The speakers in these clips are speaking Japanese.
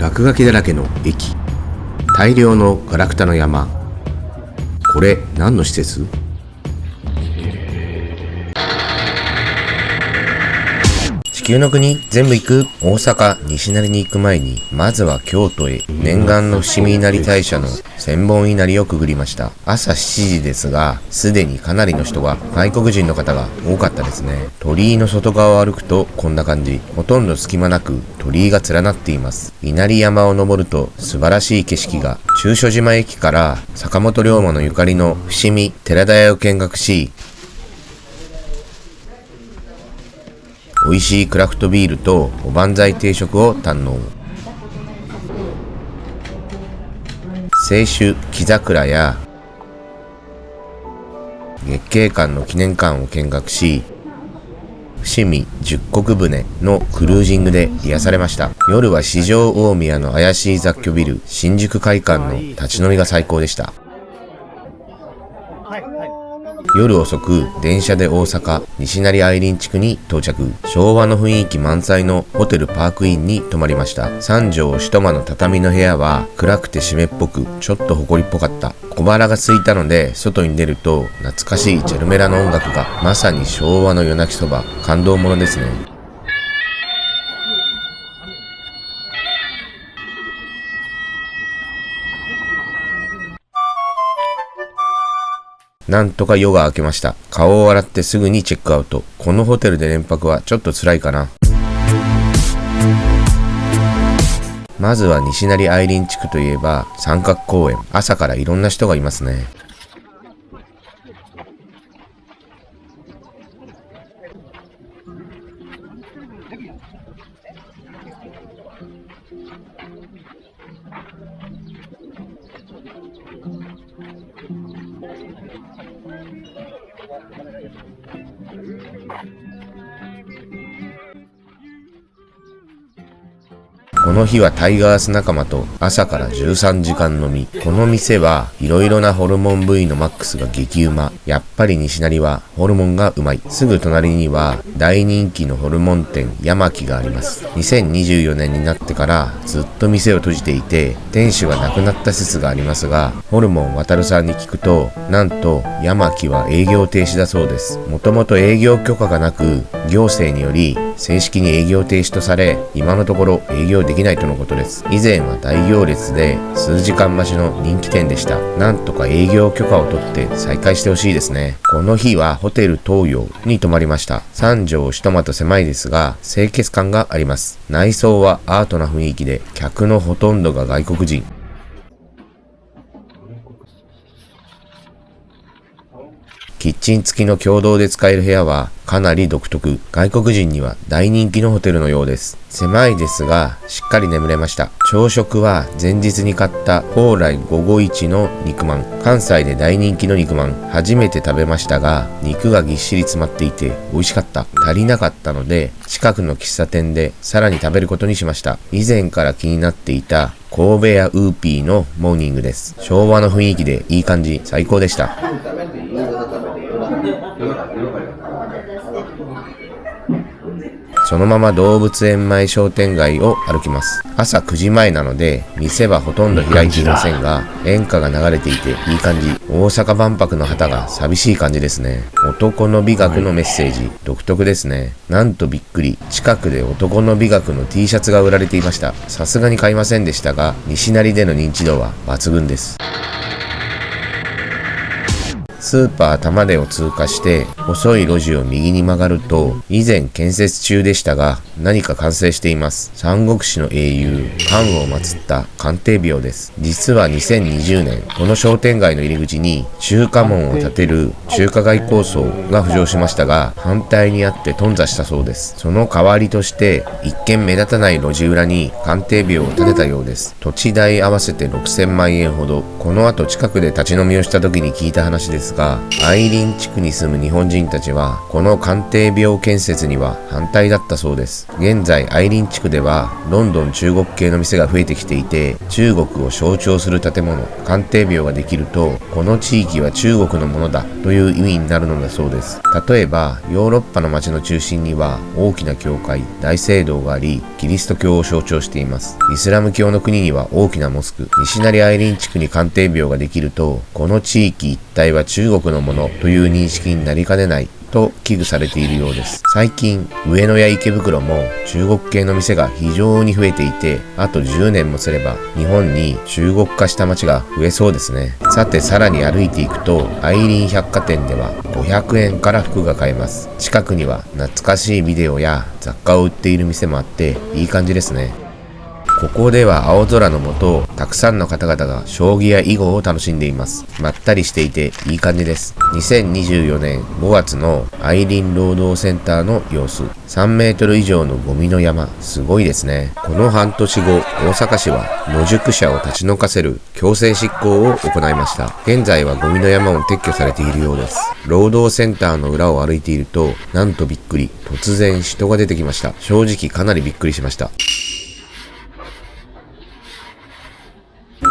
落書きだらけの駅、大量のガラクタの山。これ何の施設？地球の国全部行く。大阪西成に行く前にまずは京都へ念願の伏見稲荷大社の千本稲荷をくぐりました。朝7時ですが、すでにかなりの人が、外国人の方が多かったですね。鳥居の外側を歩くとこんな感じ。ほとんど隙間なく鳥居が連なっています。稲荷山を登ると素晴らしい景色が。中所島駅から坂本龍馬のゆかりの伏見寺田屋を見学し、美味しいクラフトビールとおばんざい定食を堪能。清酒木桜や月桂冠の記念館を見学し、伏見十石船のクルージングで癒されました。夜は四条大宮の怪しい雑居ビル新宿会館の立ち飲みが最高でした。夜遅く電車で大阪西成愛林地区に到着。昭和の雰囲気満載のホテルパークインに泊まりました。三畳一間の畳の部屋は暗くて湿っぽく、ちょっと埃っぽかった。小腹が空いたので外に出ると懐かしいチェルメラの音楽が。まさに昭和の夜泣きそば。感動ものですね。なんとか夜が明けました。顔を洗ってすぐにチェックアウト。このホテルで連泊はちょっと辛いかな。まずは西成愛林地区といえば三角公園。朝からいろんな人がいますね。この日はタイガース仲間と朝から13時間飲み。この店はいろいろなホルモン部位のマックスが激うま。やっぱり西成はホルモンがうまい。すぐ隣には大人気のホルモン店山木があります。2024年になってからずっと店を閉じていて、店主が亡くなった説がありますが、ホルモン渡るさんに聞くと、なんと山木は営業停止だそうです。もともと営業許可がなく、行政により正式に営業停止とされ、今のところ営業できないとのことです。以前は大行列で数時間待ちの人気店でした。なんとか営業許可を取って再開してほしいですね。この日はホテル東洋に泊まりました。三畳一間と狭いですが清潔感があります。内装はアートな雰囲気で、客のほとんどが外国人。キッチン付きの共同で使える部屋はかなり独特。外国人には大人気のホテルのようです。狭いですがしっかり眠れました。朝食は前日に買った蓬莱551の肉まん。関西で大人気の肉まん。初めて食べましたが肉がぎっしり詰まっていて美味しかった。足りなかったので近くの喫茶店でさらに食べることにしました。以前から気になっていた神戸屋ウーピーのモーニングです。昭和の雰囲気でいい感じ。最高でした。そのまま動物園前商店街を歩きます。朝9時前なので店はほとんど開いていませんが、演歌が流れていていい感じ。大阪万博の旗が寂しい感じですね。男の美学のメッセージ、独特ですね。なんとびっくり、近くで男の美学の T シャツが売られていました。さすがに買いませんでしたが、西成での認知度は抜群です。スーパー玉出を通過して細い路地を右に曲がると、以前建設中でしたが何か完成しています。三国志の英雄関羽を祀った関帝廟です。実は2020年この商店街の入り口に中華門を建てる中華街構想が浮上しましたが、反対にあって頓挫したそうです。その代わりとして一見目立たない路地裏に関帝廟を建てたようです。土地代合わせて6000万円ほど。この後近くで立ち飲みをした時に聞いた話ですが、が、愛林地区に住む日本人たちはこの鑑定廟建設には反対だったそうです。現在愛林地区ではどんどん中国系の店が増えてきていて、中国を象徴する建物、鑑定廟ができると、この地域は中国のものだという意味になるのだそうです。例えばヨーロッパの街の中心には大きな教会、大聖堂があり、キリスト教を象徴しています。イスラム教の国には大きなモスク、西成愛林地区に鑑定廟ができると、この地域一帯は中国のものという認識になりかねないと危惧されているようです。最近上野や池袋も中国系の店が非常に増えていて、あと10年もすれば日本に中国化した街が増えそうですね。さて、さらに歩いていくと愛林百貨店では500円から服が買えます。近くには懐かしいビデオや雑貨を売っている店もあっていい感じですね。ここでは青空の下、たくさんの方々が将棋や囲碁を楽しんでいます。まったりしていていい感じです。2024年5月の愛林労働センターの様子。3メートル以上のゴミの山、すごいですね。この半年後、大阪市は野宿者を立ち退かせる強制執行を行いました。現在はゴミの山も撤去されているようです。労働センターの裏を歩いていると、なんとびっくり、突然人が出てきました。正直かなりびっくりしました。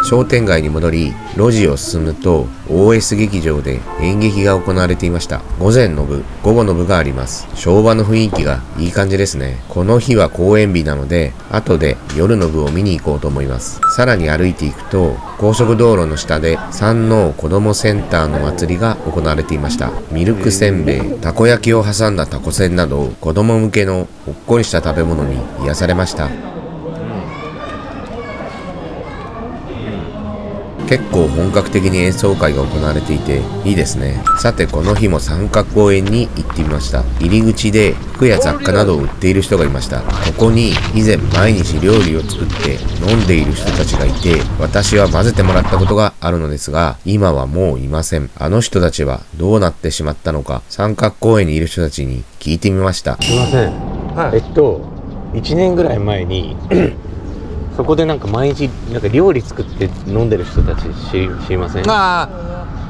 商店街に戻り、路地を進むと OS 劇場で演劇が行われていました。午前の部、午後の部があります。昭和の雰囲気がいい感じですね。この日は公演日なので、後で夜の部を見に行こうと思います。さらに歩いていくと、高速道路の下で山王子どもセンターの祭りが行われていました。ミルクせんべい、たこ焼きを挟んだたこせんなど、子供向けのほっこりした食べ物に癒されました。結構本格的に演奏会が行われていていいですね。さて、この日も三角公園に行ってみました。入り口で服や雑貨などを売っている人がいました。ここに以前毎日料理を作って飲んでいる人たちがいて、私は混ぜてもらったことがあるのですが、今はもういません。あの人たちはどうなってしまったのか、三角公園にいる人たちに聞いてみました。すいません、はい、1年ぐらい前にそこでなんか毎日なんか料理作って飲んでる人たち知りません？あ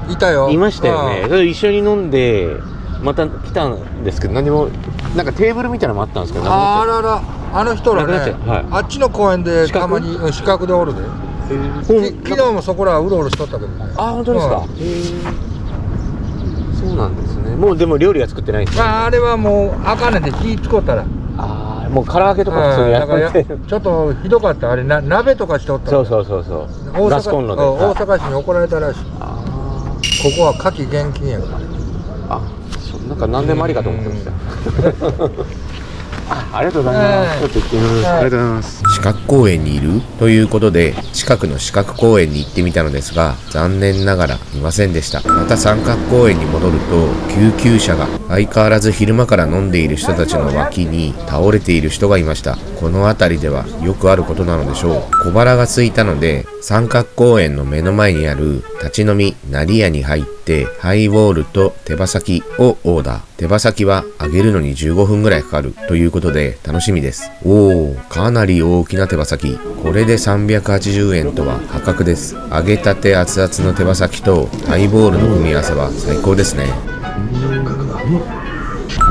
あ、いたよ。いましたよね。それ一緒に飲んでまた来たんですけど、何もなんかテーブルみたいなのもあったんですけど、あらら、あの人らね、はい、あっちの公園でたまに四角でおるで。昨日もそこらうろうろしとったけどね。あ、本当ですか。そうなんですね。もうでも料理は作ってないんですよ、ね。あれはもうあかんねんで、火使ったら。もう唐揚げとか普通にやってる。ちょっとひどかった。あれ鍋とかしとった。そう。ガスコンロで。大阪市に怒られたらしい。ここは夏季厳禁やから。なんか何でもありかと思ってました。ありがとうございます。ちょっと行ってみます。ありがとうございます。四角公園にいるということで、近くの四角公園に行ってみたのですが、残念ながらいませんでした。また三角公園に戻ると、救急車が相変わらず昼間から飲んでいる人たちの脇に倒れている人がいました。この辺りではよくあることなのでしょう。小腹が空いたので、三角公園の目の前にある立ち飲み成屋に入って、ハイボールと手羽先をオーダー。手羽先は揚げるのに15分ぐらいかかるということで楽しみです。かなり大きな手羽先。これで380円とは破格です。揚げたて熱々の手羽先とハイボールの組み合わせは最高ですね。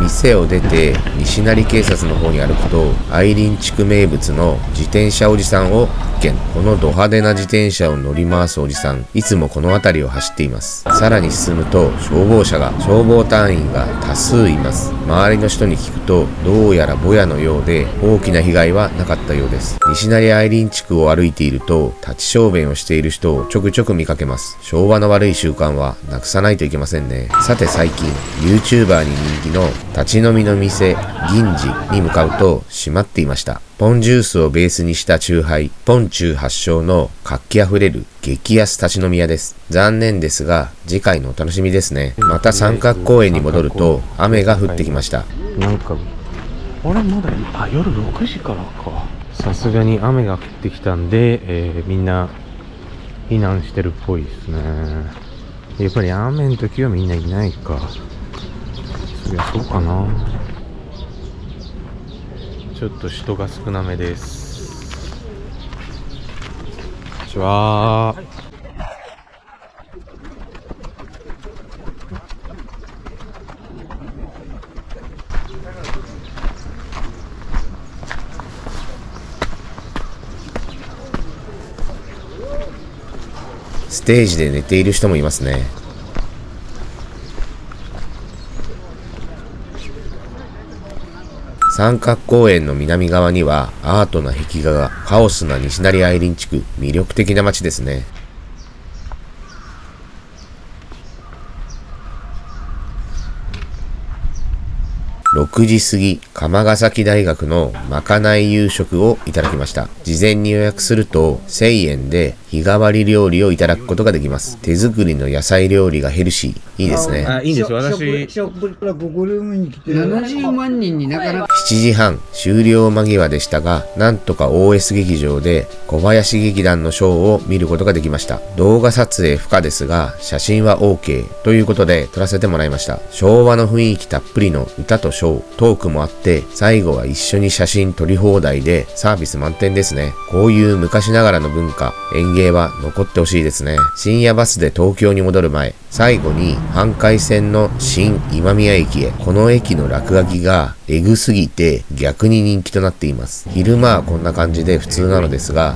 店を出て西成警察の方に歩くと、愛林地区名物の自転車おじさんを発見。このド派手な自転車を乗り回すおじさん、いつもこの辺りを走っています。さらに進むと消防隊員が多数います。周りの人に聞くと、どうやらぼやのようで大きな被害はなかったようです。西成愛林地区を歩いていると、立ち小便をしている人をちょくちょく見かけます。昭和の悪い習慣はなくさないといけませんね。さて、最近 YouTuber に人気の立ち飲みの店銀次に向かうと閉まっていました。ポンジュースをベースにしたチューハイ、ポンチュー発祥の活気あふれる激安立ち飲み屋です。残念ですが次回のお楽しみですね。また三角公園に戻ると雨が降ってきました。なんかまだ夜6時からか。さすがに雨が降ってきたんで、みんな避難してるっぽいですね。やっぱり雨の時はみんないないか。いや、そうかな。ちょっと人が少なめです。こんにちは。ステージで寝ている人もいますね。三角公園の南側にはアートな壁画が、カオスな西成愛林地区、魅力的な街ですね。6時過ぎ、釜ヶ崎大学のまかない夕食をいただきました。事前に予約すると1000円で日替わり料理をいただくことができます。手作りの野菜料理がヘルシー。いいですね。あ、いいんです。私、70万人になかなか。7時半、終了間際でしたが、なんとか OS 劇場で小林劇団のショーを見ることができました。動画撮影不可ですが、写真は OK ということで撮らせてもらいました。昭和の雰囲気たっぷりの歌とショー、トークもあって、最後は一緒に写真撮り放題でサービス満点ですね。こういう昔ながらの文化、演芸は残ってほしいですね。深夜バスで東京に戻る前、最後に阪海線の新今宮駅へ。この駅の落書きがエグすぎて逆に人気となっています。昼間はこんな感じで普通なのですが、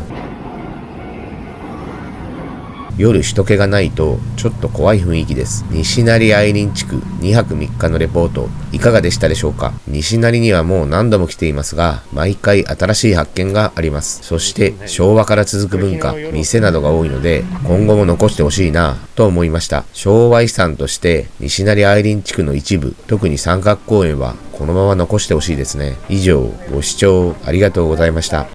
夜人気がないとちょっと怖い雰囲気です。西成愛林地区2泊3日のレポートいかがでしたでしょうか。西成にはもう何度も来ていますが、毎回新しい発見があります。そして昭和から続く文化、店などが多いので今後も残してほしいなと思いました。昭和遺産として西成愛林地区の一部、特に三角公園はこのまま残してほしいですね。以上、ご視聴ありがとうございました。